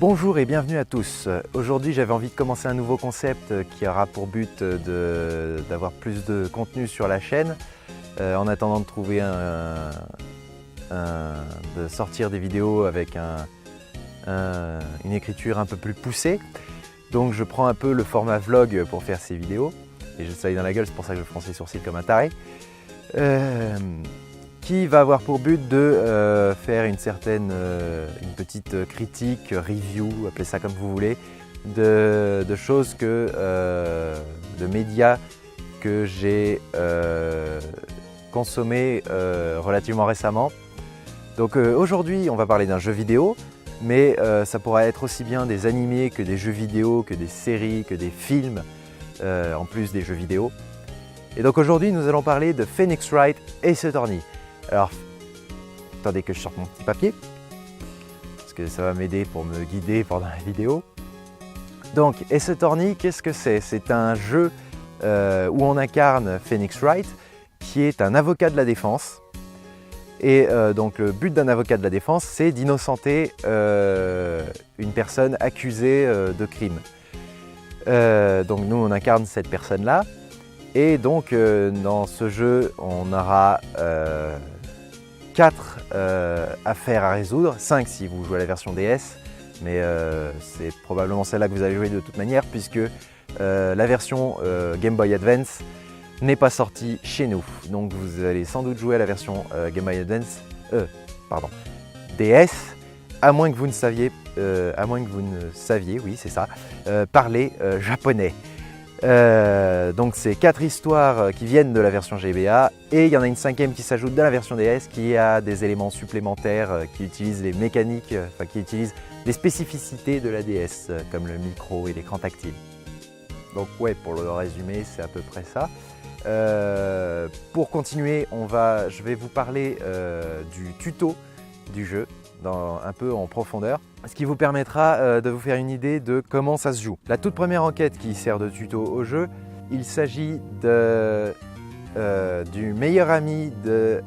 Bonjour et bienvenue à tous. Aujourd'hui j'avais envie de commencer un nouveau concept qui aura pour but d'avoir plus de contenu sur la chaîne en attendant de trouver de sortir des vidéos avec une écriture un peu plus poussée. Donc je prends un peu le format vlog pour faire ces vidéos et je soleil dans la gueule, c'est pour ça que je fronce les sourcils comme un taré. Qui va avoir pour but de faire une petite critique, review, appelez ça comme vous voulez, de choses de médias que j'ai consommés relativement récemment. Donc aujourd'hui on va parler d'un jeu vidéo, mais ça pourra être aussi bien des animés que des jeux vidéo, que des séries, que des films, en plus des jeux vidéo. Et donc aujourd'hui nous allons parler de Phoenix Wright Ace Attorney. Alors, attendez que je sorte mon petit papier, parce que ça va m'aider pour me guider pendant la vidéo. Donc, Ace Attorney, qu'est-ce que c'est? C'est un jeu où on incarne Phoenix Wright, qui est un avocat de la défense. Et donc, le but d'un avocat de la défense, c'est d'innocenter une personne accusée de crime. Donc, nous, on incarne cette personne-là. Et donc, dans ce jeu, on aura 4 affaires à résoudre, 5 si vous jouez à la version DS, mais c'est probablement celle-là que vous allez jouer de toute manière, puisque la version Game Boy Advance n'est pas sortie chez nous. Donc vous allez sans doute jouer à la version Game Boy Advance, DS, à moins que vous ne saviez, oui c'est ça, parler japonais. Donc c'est 4 histoires qui viennent de la version GBA et il y en a une 5e qui s'ajoute dans la version DS qui a des éléments supplémentaires qui utilisent les mécaniques, qui utilisent les spécificités de la DS comme le micro et l'écran tactile. Donc ouais, pour le résumer c'est à peu près ça. Pour continuer, je vais vous parler du tuto du jeu un peu en profondeur, ce qui vous permettra de vous faire une idée de comment ça se joue. La toute première enquête qui sert de tuto au jeu, il s'agit du meilleur ami de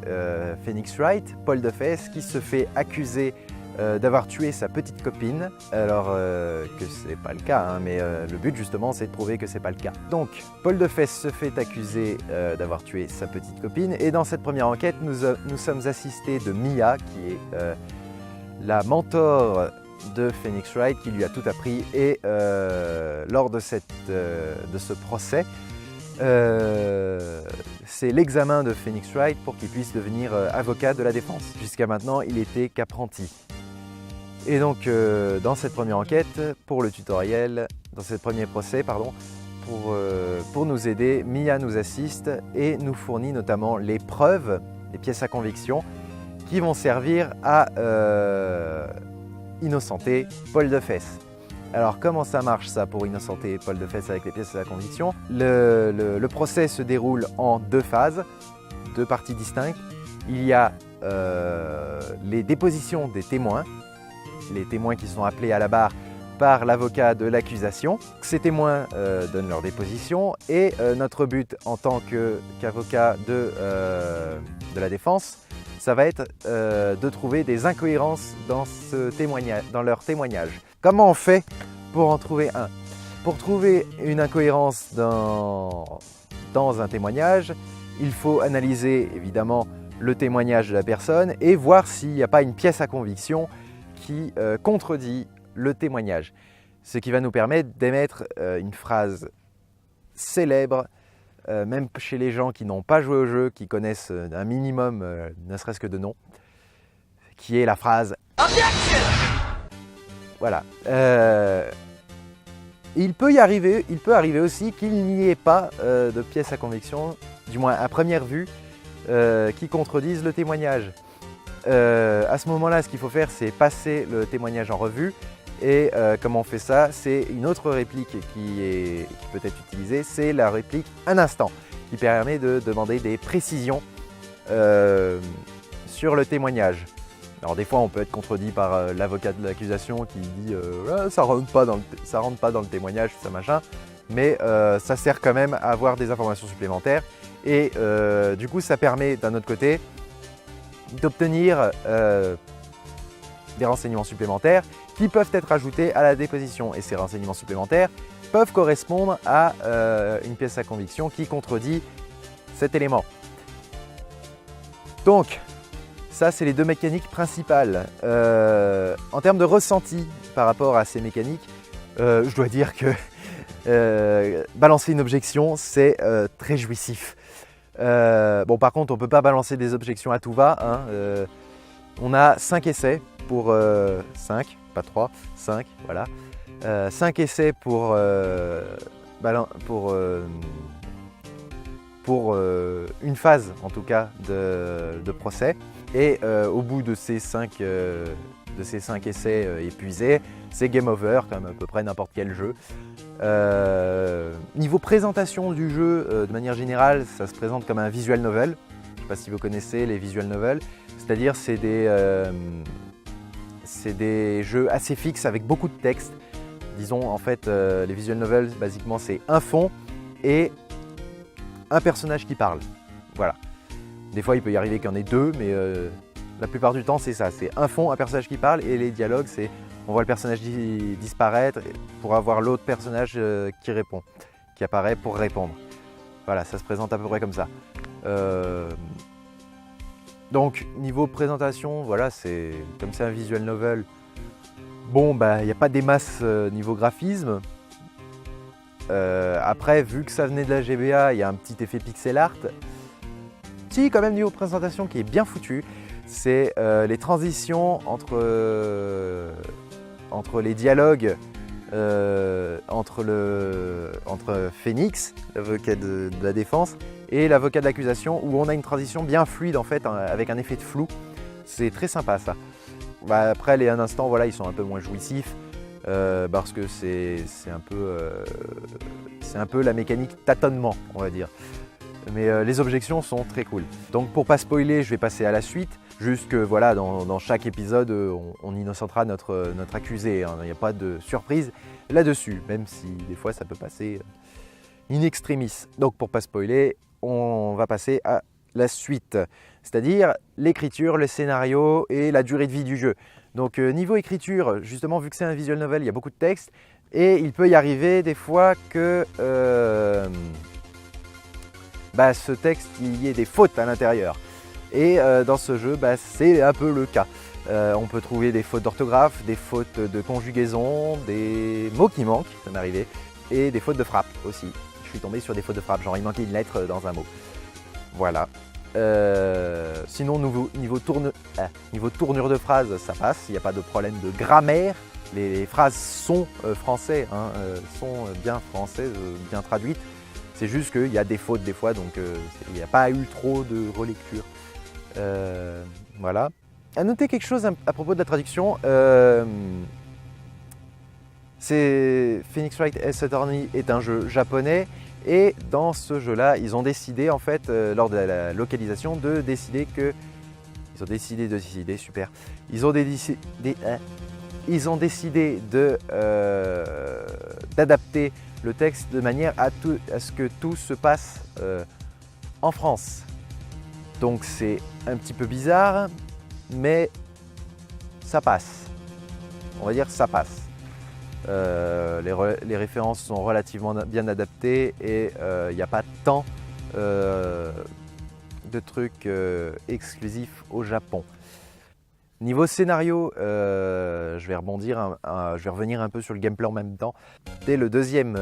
Phoenix Wright, Paul DeFess, qui se fait accuser d'avoir tué sa petite copine, alors que c'est pas le cas, hein, mais le but justement c'est de prouver que c'est pas le cas. Donc Paul DeFess se fait accuser d'avoir tué sa petite copine et dans cette première enquête nous sommes assistés de Mia qui est la mentor de Phoenix Wright qui lui a tout appris et lors de ce procès, c'est l'examen de Phoenix Wright pour qu'il puisse devenir avocat de la défense. Jusqu'à maintenant, il était qu'apprenti. Et donc dans cette première enquête, pour le tutoriel, dans ce premier procès, pardon, pour nous aider, Mia nous assiste et nous fournit notamment les preuves, les pièces à conviction, qui vont servir à innocenter Paul DeFess. Alors comment ça marche ça pour innocenter Paul DeFess avec les pièces à conviction? Le procès se déroule en 2 phases, 2 parties distinctes. Il y a les dépositions des témoins, les témoins qui sont appelés à la barre par l'avocat de l'accusation. Ces témoins donnent leur déposition et notre but en tant qu'avocat de la défense, ça va être de trouver des incohérences dans leur témoignage. Comment on fait pour en trouver un? Pour trouver une incohérence dans un témoignage, il faut analyser évidemment le témoignage de la personne et voir s'il n'y a pas une pièce à conviction qui contredit le témoignage. Ce qui va nous permettre d'émettre une phrase célèbre, même chez les gens qui n'ont pas joué au jeu, qui connaissent un minimum, ne serait-ce que de nom, qui est la phrase « Objection !» Voilà. Il peut arriver aussi qu'il n'y ait pas de pièce à conviction, du moins à première vue, qui contredisent le témoignage. À ce moment-là, ce qu'il faut faire, c'est passer le témoignage en revue. Et comment on fait ça? C'est une autre réplique qui peut être utilisée, c'est la réplique « un instant » qui permet de demander des précisions sur le témoignage. Alors des fois on peut être contredit par l'avocat de l'accusation qui dit ça rentre pas dans le témoignage, ça machin, mais ça sert quand même à avoir des informations supplémentaires et du coup ça permet d'un autre côté d'obtenir des renseignements supplémentaires qui peuvent être ajoutés à la déposition. Et ces renseignements supplémentaires peuvent correspondre à une pièce à conviction qui contredit cet élément. Donc, ça, c'est les deux mécaniques principales. En termes de ressenti par rapport à ces mécaniques, je dois dire que balancer une objection, c'est très jouissif. Bon, par contre, on ne peut pas balancer des objections à tout va. Hein. On a 5 essais pour 5, pas 3, 5, voilà. 5 essais pour une phase, en tout cas, de procès. Et au bout de ces 5 essais épuisés, c'est game over, comme à peu près n'importe quel jeu. Niveau présentation du jeu, de manière générale, ça se présente comme un visual novel. Je ne sais pas si vous connaissez les visual novels, c'est-à-dire c'est des jeux assez fixes avec beaucoup de texte. Disons en fait, les visual novels, basiquement, c'est un fond et un personnage qui parle. Voilà. Des fois, il peut y arriver qu'il y en ait deux, mais la plupart du temps, c'est ça. C'est un fond, un personnage qui parle, et les dialogues, c'est on voit le personnage disparaître pour avoir l'autre personnage qui répond, qui apparaît pour répondre. Voilà, ça se présente à peu près comme ça. Donc, niveau présentation, voilà, c'est comme c'est un visual novel. Bon, bah, il n'y a pas des masses niveau graphisme. Après, vu que ça venait de la GBA, il y a un petit effet pixel art. Si, quand même, niveau présentation qui est bien foutu, c'est les transitions entre les dialogues entre Phoenix, l'avocat de la défense, et l'avocat de l'accusation, où on a une transition bien fluide en fait, avec un effet de flou. C'est très sympa ça. Bah, après les un instant, voilà, ils sont un peu moins jouissifs parce que c'est un peu la mécanique tâtonnement, on va dire. Mais les objections sont très cool. Donc pour pas spoiler, je vais passer à la suite. Juste que voilà, dans chaque épisode, on innocentera notre accusé. Hein. Il n'y a pas de surprise là-dessus, même si des fois ça peut passer in extremis. Donc pour pas spoiler, on va passer à la suite. C'est-à-dire l'écriture, le scénario et la durée de vie du jeu. Donc niveau écriture, justement vu que c'est un visual novel, il y a beaucoup de texte. Et il peut y arriver des fois que ce texte, il y ait des fautes à l'intérieur. Et dans ce jeu, c'est un peu le cas. On peut trouver des fautes d'orthographe, des fautes de conjugaison, des mots qui manquent, ça m'est arrivé, et des fautes de frappe aussi. Je suis tombé sur des fautes de frappe, genre il manquait une lettre dans un mot. Voilà. Sinon, niveau tournure de phrase, ça passe, il n'y a pas de problème de grammaire. Les phrases sont français, hein, sont bien françaises, bien traduites. C'est juste qu'il y a des fautes des fois, donc il n'y a pas eu trop de relecture. Voilà. À noter quelque chose à propos de la traduction, Phoenix Wright Ace Attorney est un jeu japonais et dans ce jeu-là, ils ont décidé en fait, lors de la localisation, de décider que... Ils ont décidé d'adapter le texte de manière à ce que tout se passe en France. Donc c'est un petit peu bizarre, mais ça passe. On va dire ça passe. Les références sont relativement bien adaptées et il n'y a pas tant de trucs exclusifs au Japon. Niveau scénario, je vais revenir un peu sur le gameplay en même temps. Dès le deuxième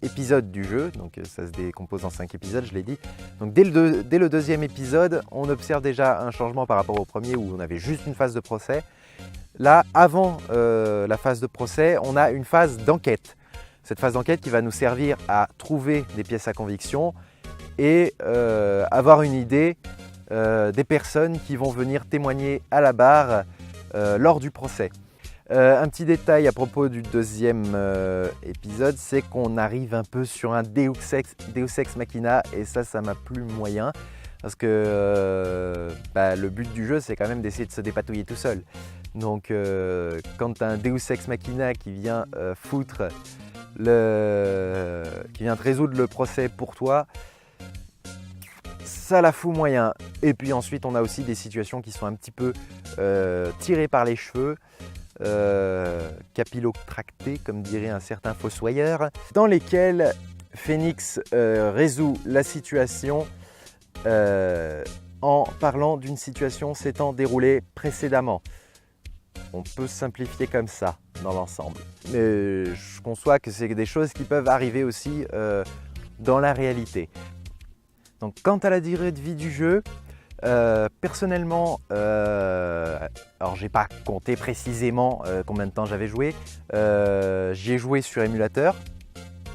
épisode du jeu, donc ça se décompose en 5 épisodes, je l'ai dit. Donc dès le deuxième épisode, on observe déjà un changement par rapport au premier où on avait juste une phase de procès. Là, avant la phase de procès, on a une phase d'enquête. Cette phase d'enquête qui va nous servir à trouver des pièces à conviction et avoir une idée des personnes qui vont venir témoigner à la barre lors du procès. Un petit détail à propos du deuxième épisode, c'est qu'on arrive un peu sur un Deus Ex Machina et ça m'a plu moyen parce que le but du jeu c'est quand même d'essayer de se dépatouiller tout seul. Donc quand tu as un Deus Ex Machina qui vient qui vient te résoudre le procès pour toi, ça la fout moyen. Et puis ensuite on a aussi des situations qui sont un petit peu tirées par les cheveux. capillotractés, comme dirait un certain fossoyeur, dans lesquels Phoenix résout la situation en parlant d'une situation s'étant déroulée précédemment. On peut simplifier comme ça dans l'ensemble. Mais je conçois que c'est des choses qui peuvent arriver aussi dans la réalité. Donc quant à la durée de vie du jeu, personnellement, alors j'ai pas compté précisément combien de temps j'avais joué. J'y ai joué sur émulateur.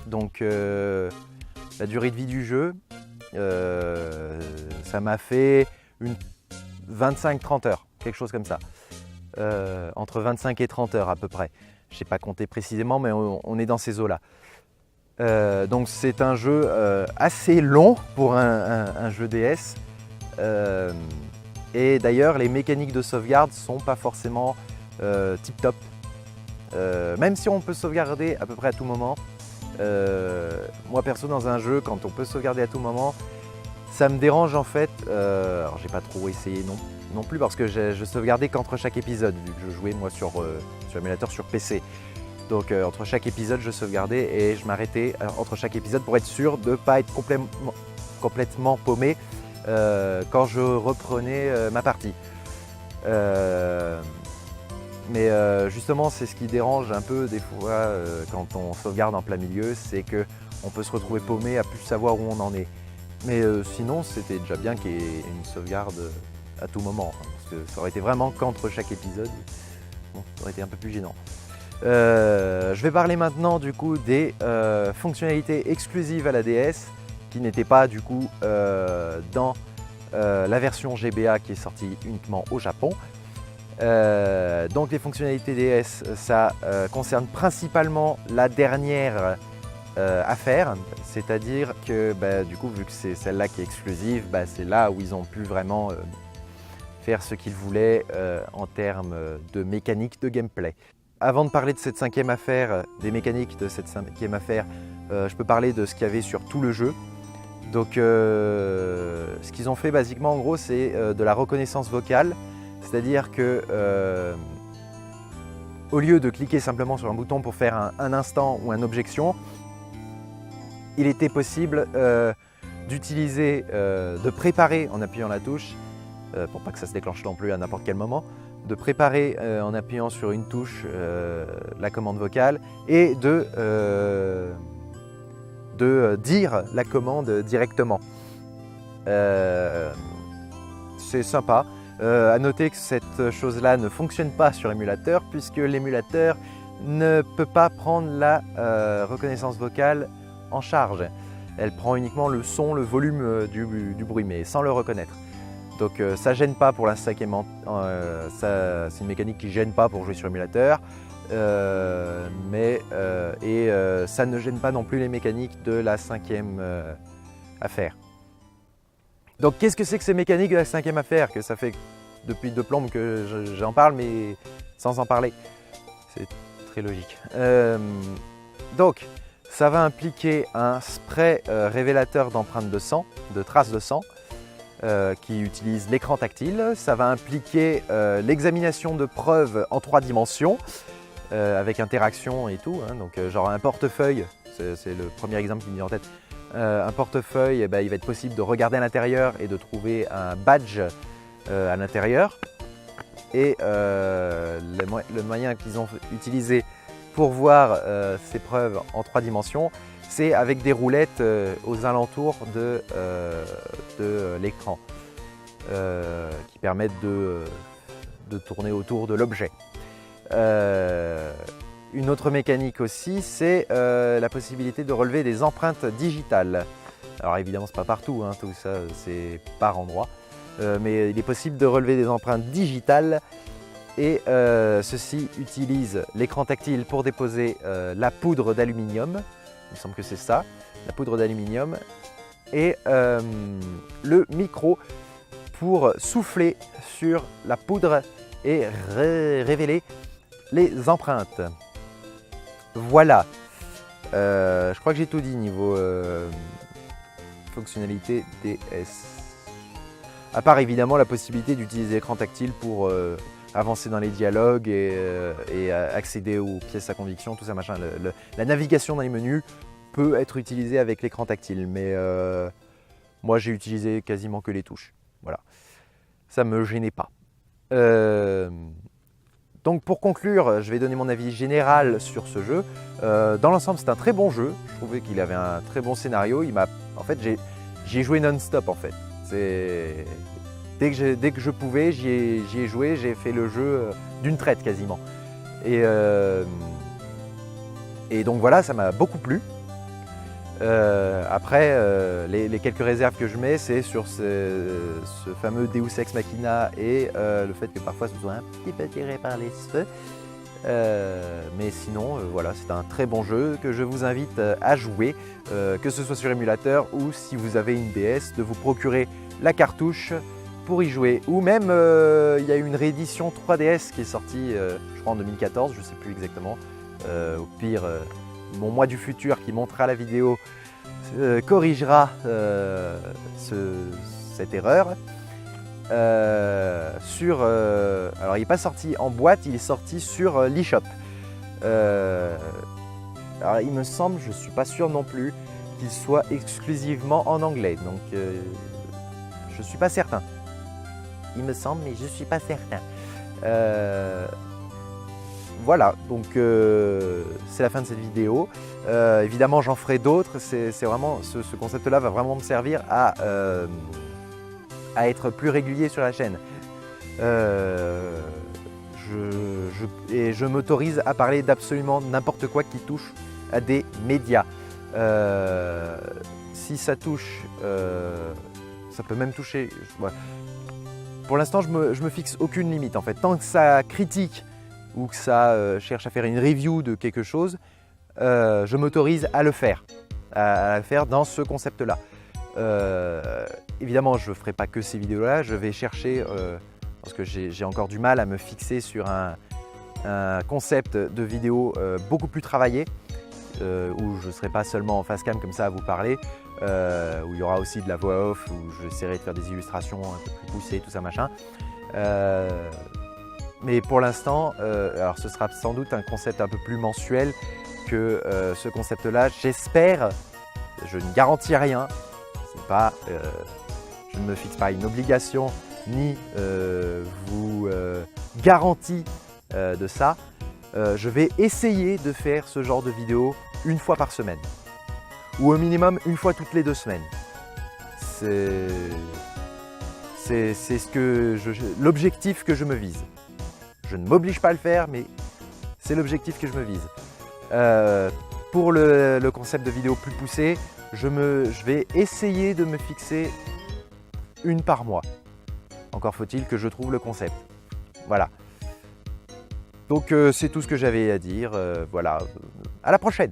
Donc la durée de vie du jeu, ça m'a fait une 25-30 heures, quelque chose comme ça. Entre 25 et 30 heures à peu près. Je n'ai pas compté précisément, mais on est dans ces eaux-là. Donc c'est un jeu assez long pour un jeu DS. Et d'ailleurs, les mécaniques de sauvegarde sont pas forcément tip-top. Même si on peut sauvegarder à peu près à tout moment. Moi perso, dans un jeu, quand on peut sauvegarder à tout moment, ça me dérange en fait. Alors j'ai pas trop essayé non plus parce que je sauvegardais qu'entre chaque épisode, vu que je jouais moi sur émulateur sur PC. Donc entre chaque épisode, je sauvegardais et je m'arrêtais entre chaque épisode pour être sûr de ne pas être complètement paumé quand je reprenais ma partie. Mais justement, c'est ce qui dérange un peu des fois quand on sauvegarde en plein milieu, c'est qu'on peut se retrouver paumé à plus savoir où on en est. Mais sinon, c'était déjà bien qu'il y ait une sauvegarde à tout moment, hein, parce que ça aurait été vraiment qu'entre chaque épisode, bon, ça aurait été un peu plus gênant. Je vais parler maintenant du coup des fonctionnalités exclusives à la DS qui n'étaient pas du coup dans la version GBA qui est sortie uniquement au Japon. Donc les fonctionnalités DS, ça concerne principalement la dernière affaire, c'est-à-dire que du coup vu que c'est celle-là qui est exclusive, c'est là où ils ont pu vraiment faire ce qu'ils voulaient en termes de mécanique de gameplay. Avant de parler de cette cinquième affaire, des mécaniques de cette cinquième affaire, je peux parler de ce qu'il y avait sur tout le jeu. Donc ce qu'ils ont fait basiquement en gros, c'est de la reconnaissance vocale, c'est-à-dire que au lieu de cliquer simplement sur un bouton pour faire un instant ou une objection, il était possible d'utiliser, de préparer en appuyant la touche, pour pas que ça se déclenche non plus à n'importe quel moment, de préparer en appuyant sur une touche la commande vocale et de dire la commande directement. C'est sympa. À noter que cette chose-là ne fonctionne pas sur émulateur puisque l'émulateur ne peut pas prendre la reconnaissance vocale en charge. Elle prend uniquement le son, le volume du bruit, mais sans le reconnaître. Donc ça gêne pas pour la cinquième, c'est une mécanique qui gêne pas pour jouer sur émulateur, ça ne gêne pas non plus les mécaniques de la cinquième affaire. Donc qu'est-ce que c'est que ces mécaniques de la cinquième affaire? Que ça fait depuis deux plombes que j'en parle, mais sans en parler. C'est très logique. Donc ça va impliquer un spray révélateur d'empreintes de sang, de traces de sang, qui utilise l'écran tactile. Ça va impliquer l'examination de preuves en 3 dimensions, avec interaction et tout, hein, donc genre un portefeuille, c'est le premier exemple qui me vient en tête. Un portefeuille, il va être possible de regarder à l'intérieur et de trouver un badge à l'intérieur. Et le moyen qu'ils ont utilisé pour voir ces preuves en 3 dimensions, c'est avec des roulettes aux alentours de l'écran qui permettent de tourner autour de l'objet. Une autre mécanique aussi, c'est la possibilité de relever des empreintes digitales. Alors évidemment, c'est pas partout, hein, tout ça, c'est par endroit. Mais il est possible de relever des empreintes digitales et ceci utilise l'écran tactile pour déposer la poudre d'aluminium. Il me semble que c'est ça, la poudre d'aluminium, et le micro pour souffler sur la poudre et révéler les empreintes. Voilà, je crois que j'ai tout dit niveau fonctionnalité DS. À part évidemment la possibilité d'utiliser l'écran tactile pour avancer dans les dialogues et accéder aux pièces à conviction, tout ça machin. La navigation dans les menus peut être utilisée avec l'écran tactile, mais moi j'ai utilisé quasiment que les touches. Voilà, ça ne me gênait pas. Donc pour conclure, je vais donner mon avis général sur ce jeu. Dans l'ensemble, c'est un très bon jeu. Je trouvais qu'il avait un très bon scénario. En fait, j'y ai joué non-stop en fait. Dès que je pouvais, j'y ai joué. J'ai fait le jeu d'une traite quasiment. Et donc voilà, ça m'a beaucoup plu. Après, les quelques réserves que je mets, c'est sur ce fameux Deus Ex Machina et le fait que parfois ce soit un petit peu tiré par les cheveux. Mais sinon, voilà, c'est un très bon jeu que je vous invite à jouer, que ce soit sur émulateur ou si vous avez une DS, de vous procurer la cartouche pour y jouer. Ou même, il y a une réédition 3DS qui est sortie, je crois en 2014, je ne sais plus exactement. Au pire, mon moi du futur qui montera la vidéo corrigera cette erreur. Alors il n'est pas sorti en boîte, il est sorti sur l'eShop. Alors il me semble, je ne suis pas sûr non plus, qu'il soit exclusivement en anglais. Donc je ne suis pas certain. Il me semble, mais je ne suis pas certain. Voilà, donc c'est la fin de cette vidéo. Évidemment, j'en ferai d'autres. C'est vraiment ce concept-là va vraiment me servir à être plus régulier sur la chaîne. Je m'autorise à parler d'absolument n'importe quoi qui touche à des médias. Si ça touche, ça peut même toucher. Ouais. Pour l'instant, je me fixe aucune limite en fait. Tant que ça critique ou que ça cherche à faire une review de quelque chose, je m'autorise à le faire, à le faire dans ce concept-là. Évidemment, je ne ferai pas que ces vidéos-là, je vais chercher, parce que j'ai encore du mal à me fixer sur un concept de vidéo beaucoup plus travaillé, où je ne serai pas seulement en face cam comme ça à vous parler, où il y aura aussi de la voix off, où j'essaierai de faire des illustrations un peu plus poussées, tout ça machin. Mais pour l'instant, alors ce sera sans doute un concept un peu plus mensuel que ce concept-là. J'espère, je ne garantis rien, je ne me fixe pas une obligation ni vous garantis de ça. Je vais essayer de faire ce genre de vidéo une fois par semaine ou au minimum une fois toutes les 2 semaines. C'est l'objectif que je me vise. Je ne m'oblige pas à le faire, mais c'est l'objectif que je me vise. Pour le concept de vidéo plus poussé, je vais essayer de me fixer une par mois. Encore faut-il que je trouve le concept. Voilà. Donc c'est tout ce que j'avais à dire. Voilà. À la prochaine!